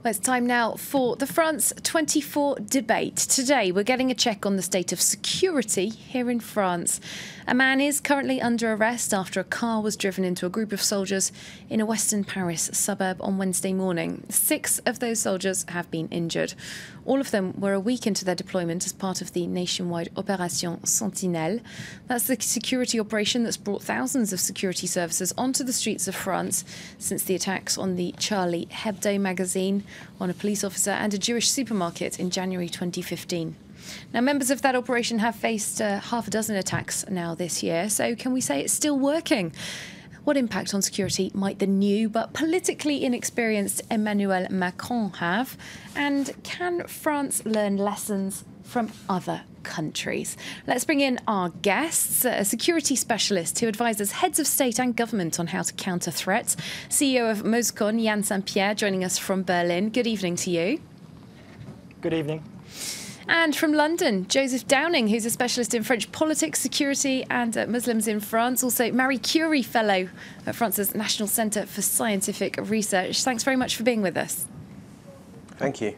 Well, it's time now for the France 24 debate. Today, we're getting a check on the state of security here in France. A man is currently under arrest after a car was driven into a group of soldiers in a western Paris suburb on Wednesday morning. 6 of those soldiers have been injured. All of them were a week into their deployment as part of the nationwide Opération Sentinelle. That's the security operation that's brought thousands of security services onto the streets of France since the attacks on the Charlie Hebdo magazine, on a police officer and a Jewish supermarket in January 2015. Now, members of that operation have faced half a dozen attacks now this year, so can we say it's still working? What impact on security might the new but politically inexperienced Emmanuel Macron have? And can France learn lessons from other countries? Let's bring in our guests, a security specialist who advises heads of state and government on how to counter threats, CEO of Moscon, Yann Saint-Pierre, joining us from Berlin. Good evening to you. Good evening. And from London, Joseph Downing, who's a specialist in French politics, security and Muslims in France, also Marie Curie Fellow at France's National Centre for Scientific Research. Thanks very much for being with us. Thank you.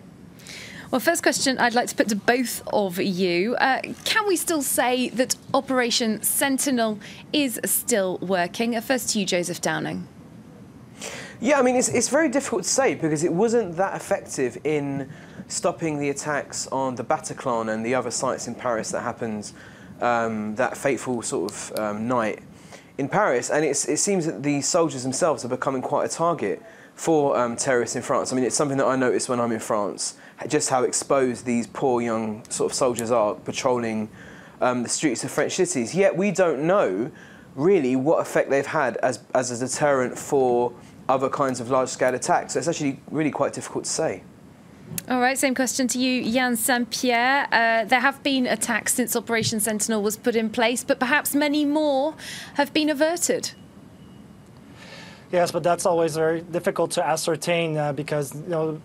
Well, first question I'd like to put to both of you. Can we still say that Operation Sentinelle is still working? First to you, Joseph Downing. Yeah, I mean, it's very difficult to say because it wasn't that effective in stopping the attacks on the Bataclan and the other sites in Paris that happened that fateful sort of night in Paris. And it seems that the soldiers themselves are becoming quite a target for terrorists in France. I mean, it's something that I notice when I'm in France, just how exposed these poor young sort of soldiers are patrolling the streets of French cities. Yet we don't know really what effect they've had as a deterrent for other kinds of large-scale attacks. So it's actually really quite difficult to say. All right, same question to you, Yann Saint-Pierre. There have been attacks since Operation Sentinelle was put in place, but perhaps many more have been averted. Yes, but that's always very difficult to ascertain because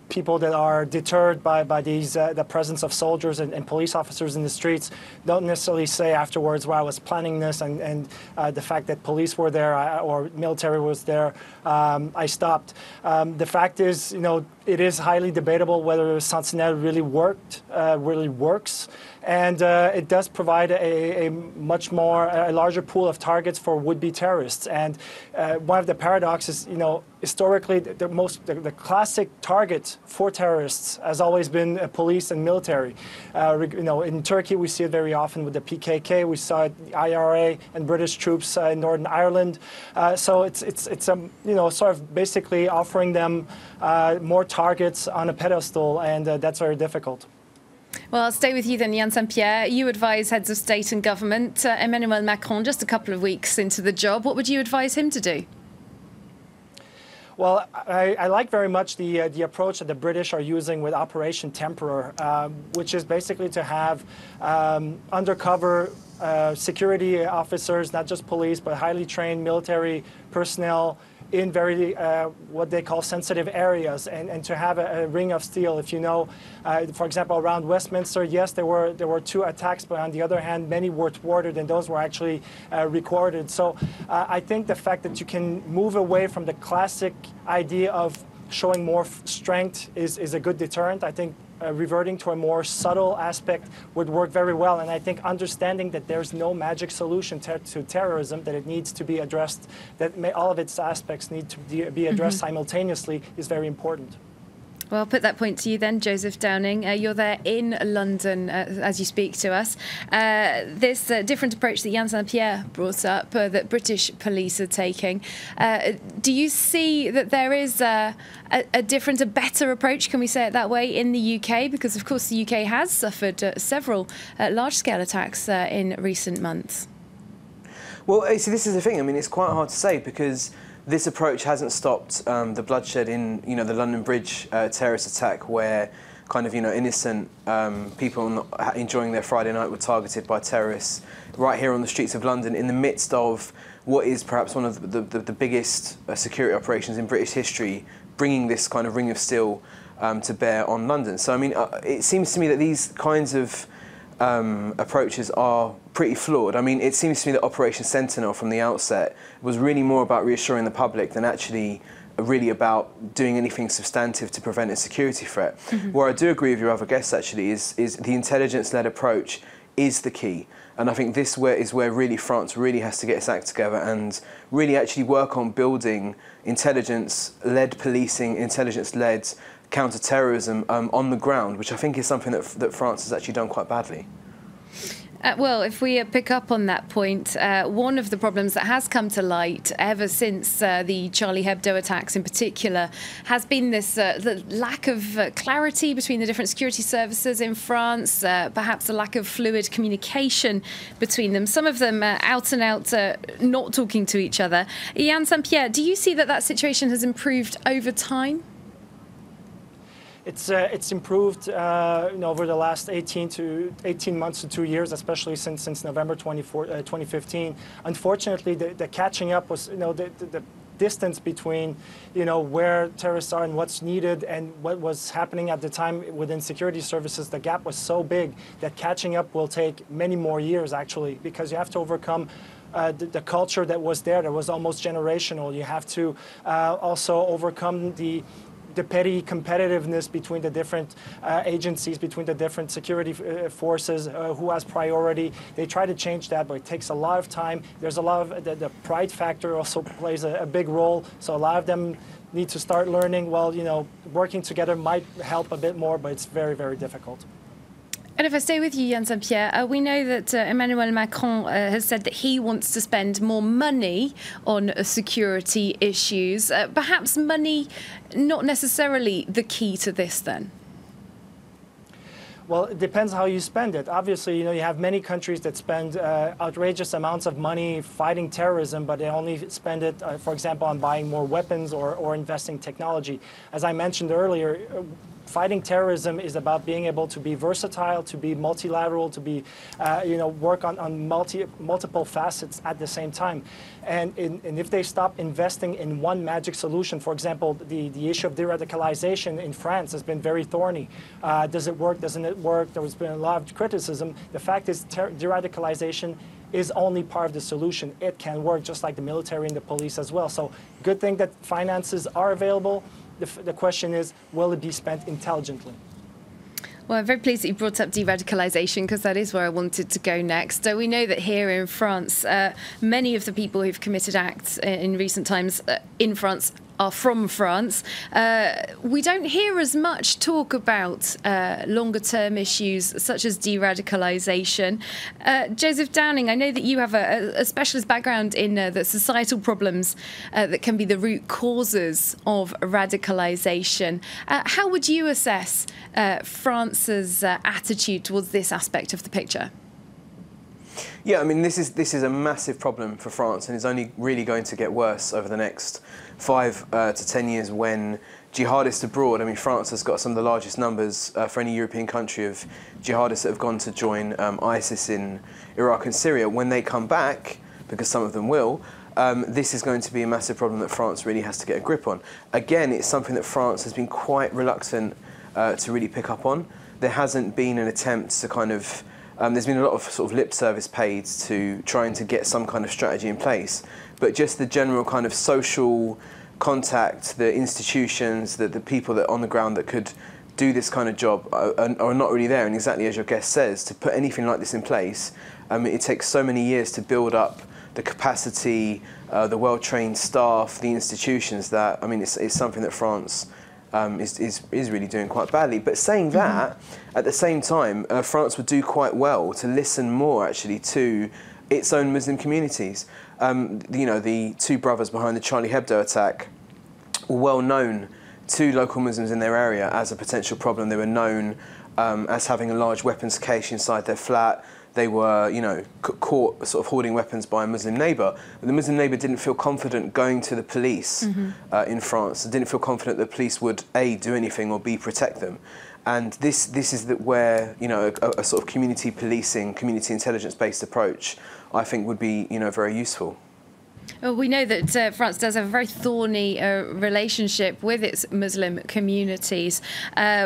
people that are deterred by these the presence of soldiers and police officers in the streets don't necessarily say afterwards, "Well, I was planning this, and the fact that police were there or military was there, I stopped." The fact is, it is highly debatable whether Sentinelle really works, and it does provide a much more a larger pool of targets for would-be terrorists. And one of the paradoxes, historically, the classic target for terrorists has always been police and military. In Turkey, we see it very often with the PKK. We saw it, the IRA and British troops in Northern Ireland. So it's sort of basically offering them more targets on a pedestal, and that's very difficult. Well, I'll stay with you then, Yann Saint-Pierre. You advise heads of state and government. Emmanuel Macron, just a couple of weeks into the job, what would you advise him to do? Well, I like very much the approach that the British are using with Operation Temporary, which is basically to have undercover security officers, not just police, but highly trained military personnel in very what they call sensitive areas, and to have a ring of steel. If for example, around Westminster, yes, there were 2 attacks, but on the other hand, many were thwarted, and those were actually recorded. So I think the fact that you can move away from the classic idea of showing more strength is a good deterrent. I think reverting to a more subtle aspect would work very well. And I think understanding that there's no magic solution to terrorism, that it needs to be addressed, that all of its aspects need to be addressed simultaneously is very important. Well, I'll put that point to you then, Joseph Downing. You're there in London as you speak to us. This different approach that Yann Saint-Pierre brought up, that British police are taking, do you see that there is a better approach, can we say it that way, in the UK? Because, of course, the UK has suffered several large-scale attacks in recent months. Well, see, this is the thing. I mean, it's quite hard to say because this approach hasn't stopped the bloodshed in, the London Bridge terrorist attack, where kind of, innocent people not enjoying their Friday night were targeted by terrorists right here on the streets of London in the midst of what is perhaps one of the biggest security operations in British history, bringing this kind of ring of steel to bear on London. So, I mean, it seems to me that these kinds of approaches are pretty flawed. I mean, it seems to me that Operation Sentinelle from the outset was really more about reassuring the public than actually really about doing anything substantive to prevent a security threat. Where I do agree with your other guests actually is the intelligence-led approach is the key. And I think this is where really France really has to get its act together and really actually work on building intelligence-led policing, intelligence-led counter-terrorism on the ground, which I think is something that France has actually done quite badly. Well, if we pick up on that point, one of the problems that has come to light ever since the Charlie Hebdo attacks in particular has been this the lack of clarity between the different security services in France, perhaps a lack of fluid communication between them, some of them out and out not talking to each other. Yann Saint-Pierre, do you see that that situation has improved over time? It's improved over the last 18 months to 2 years, especially since November 2015. Unfortunately, the catching up was, the distance between, where terrorists are and what's needed and what was happening at the time within security services, the gap was so big that catching up will take many more years, actually, because you have to overcome the culture that was there, that was almost generational. You have to also overcome the petty competitiveness between the different agencies, between the different security forces, who has priority. They try to change that, but it takes a lot of time. There's a lot of, the pride factor also plays a big role. So a lot of them need to start learning, well, working together might help a bit more, but it's very, very difficult. And if I stay with you, Yann Saint-Pierre, we know that Emmanuel Macron has said that he wants to spend more money on security issues. Perhaps money not necessarily the key to this then? Well, it depends how you spend it. Obviously, you have many countries that spend outrageous amounts of money fighting terrorism, but they only spend it, for example, on buying more weapons or investing in technology. As I mentioned earlier, fighting terrorism is about being able to be versatile, to be multilateral, to be, work on multiple facets at the same time. And if they stop investing in one magic solution, for example, the issue of de-radicalization in France has been very thorny. Does it work? Doesn't it work? There has been a lot of criticism. The fact is, de-radicalization is only part of the solution. It can work just like the military and the police as well. So good thing that finances are available. The question is, will it be spent intelligently? Well, I'm very pleased that you brought up de-radicalisation, because that is where I wanted to go next. We know that here in France, many of the people who've committed acts in recent times in France are from France. We don't hear as much talk about longer-term issues such as de-radicalisation. Joseph Downing, I know that you have a specialist background in the societal problems that can be the root causes of radicalisation. How would you assess France's attitude towards this aspect of the picture? Yeah, I mean, this is a massive problem for France, and it's only really going to get worse over the next 5 to 10 years when jihadists abroad, I mean, France has got some of the largest numbers for any European country of jihadists that have gone to join ISIS in Iraq and Syria. When they come back, because some of them will, this is going to be a massive problem that France really has to get a grip on. Again, it's something that France has been quite reluctant to really pick up on. There hasn't been an attempt to kind of there's been a lot of sort of lip service paid to trying to get some kind of strategy in place, but just the general kind of social contact, the institutions, the people that are on the ground that could do this kind of job are not really there. And exactly as your guest says, to put anything like this in place, it takes so many years to build up the capacity, the well-trained staff, the institutions that, I mean, it's something that France is really doing quite badly. But saying that, at the same time, France would do quite well to listen more actually to its own Muslim communities. The two brothers behind the Charlie Hebdo attack were well known to local Muslims in their area as a potential problem. They were known as having a large weapons cache inside their flat. They were, caught sort of hoarding weapons by a Muslim neighbour. But the Muslim neighbour didn't feel confident going to the police in France. They didn't feel confident the police would, A, do anything, or B, protect them. And this is where, a sort of community policing, community intelligence-based approach, I think would be, very useful. Well, we know that France does have a very thorny relationship with its Muslim communities.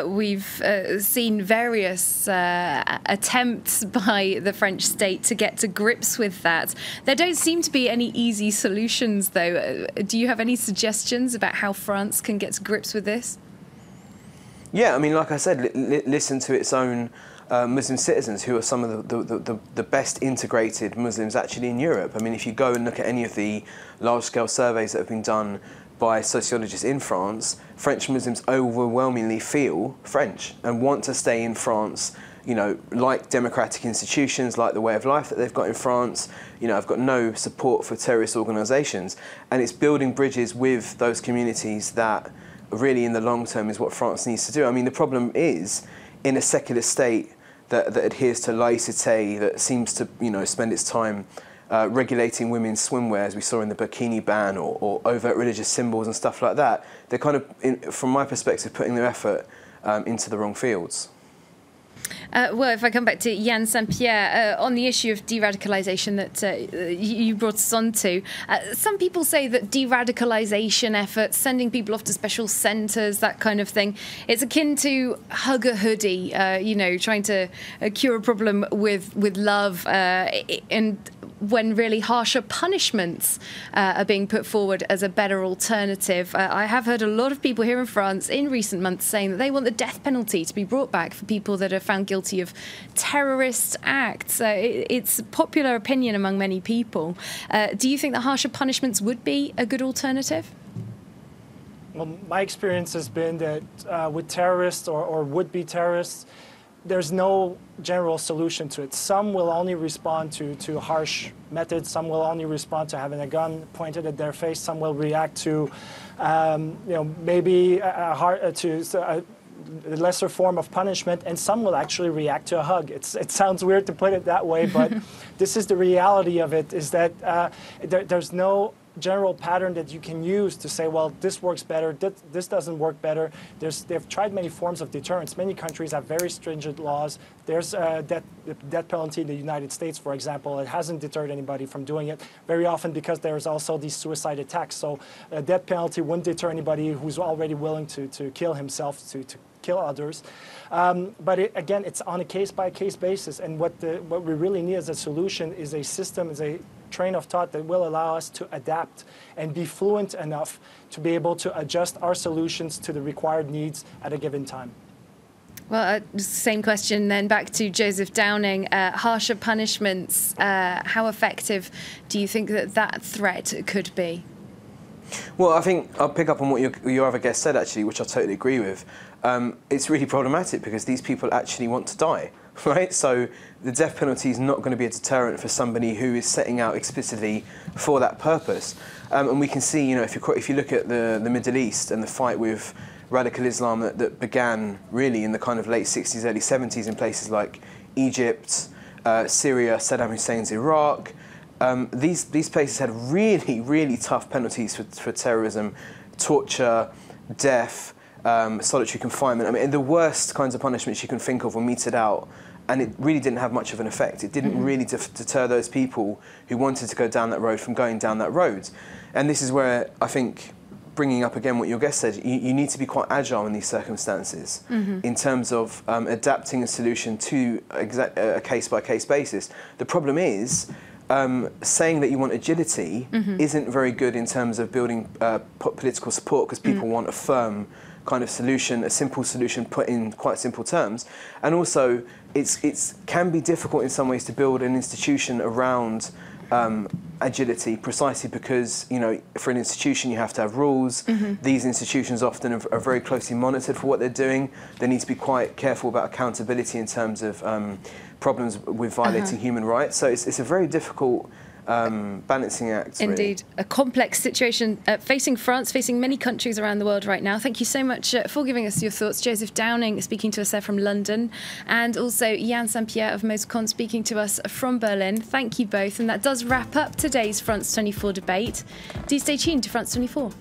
We've seen various attempts by the French state to get to grips with that. There don't seem to be any easy solutions, though. Do you have any suggestions about how France can get to grips with this? Yeah, I mean, like I said, listen to its own Muslim citizens, who are some of the best integrated Muslims actually in Europe. I mean, if you go and look at any of the large-scale surveys that have been done by sociologists in France, French Muslims overwhelmingly feel French and want to stay in France, you know, like democratic institutions, like the way of life that they've got in France. You know, I've got no support for terrorist organisations. And it's building bridges with those communities that really in the long term is what France needs to do. I mean, the problem is, in a secular state that adheres to laïcité, that seems to, you know, spend its time regulating women's swimwear, as we saw in the bikini ban, or overt religious symbols and stuff like that, they're kind of, from my perspective, putting their effort into the wrong fields. Well, if I come back to Yann Saint-Pierre, on the issue of de-radicalisation that you brought us on to, some people say that de-radicalisation efforts, sending people off to special centres, that kind of thing, it's akin to hug a hoodie, you know, trying to cure a problem with love, and when really harsher punishments are being put forward as a better alternative. I have heard a lot of people here in France in recent months saying that they want the death penalty to be brought back for people that are found guilty of terrorist acts. It's popular opinion among many people. Do you think that harsher punishments would be a good alternative? Well, my experience has been that with terrorists or would-be terrorists, there's no general solution to it. Some will only respond to harsh methods. Some will only respond to having a gun pointed at their face. Some will react to, you know, maybe a lesser form of punishment, and some will actually react to a hug. It sounds weird to put it that way, but this is the reality of it, is that there's no general pattern that you can use to say, well, this works better, this doesn't work better. They've tried many forms of deterrence. Many countries have very stringent laws. There's the death penalty in the United States, for example. It hasn't deterred anybody from doing it, very often because there's also these suicide attacks. So a death penalty wouldn't deter anybody who's already willing to kill himself, to kill others. But again, it's on a case-by-case basis. And what we really need as a solution is a system, is a train of thought that will allow us to adapt and be fluent enough to be able to adjust our solutions to the required needs at a given time. Well, same question then back to Joseph Downing. Harsher punishments, how effective do you think that threat could be? Well, I think I'll pick up on what your other guest said, actually, which I totally agree with. It's really problematic because these people actually want to die, right? So the death penalty is not going to be a deterrent for somebody who is setting out explicitly for that purpose. And we can see, you know, if you look at the Middle East and the fight with radical Islam that began really in the kind of late 60s, early 70s in places like Egypt, Syria, Saddam Hussein's Iraq, these places had really, really tough penalties for terrorism, torture, death, solitary confinement. I mean, the worst kinds of punishments you can think of were meted out, and it really didn't have much of an effect. It didn't really deter those people who wanted to go down that road from going down that road. And this is where I think, bringing up again what your guest said, you need to be quite agile in these circumstances in terms of adapting a solution to a case-by-case basis. The problem is, saying that you want agility isn't very good in terms of building political support, because people want a firm kind of solution, a simple solution put in quite simple terms. And also, it can be difficult in some ways to build an institution around agility, precisely because, you know, for an institution you have to have rules. These institutions often are very closely monitored for what they're doing. They need to be quite careful about accountability in terms of problems with violating human rights. So it's a very difficult balancing act. Indeed. Really. A complex situation facing France, facing many countries around the world right now. Thank you so much for giving us your thoughts. Joseph Downing speaking to us there from London, and also Yann Saint-Pierre of Moscon speaking to us from Berlin. Thank you both. And that does wrap up today's France 24 debate. Do stay tuned to France 24.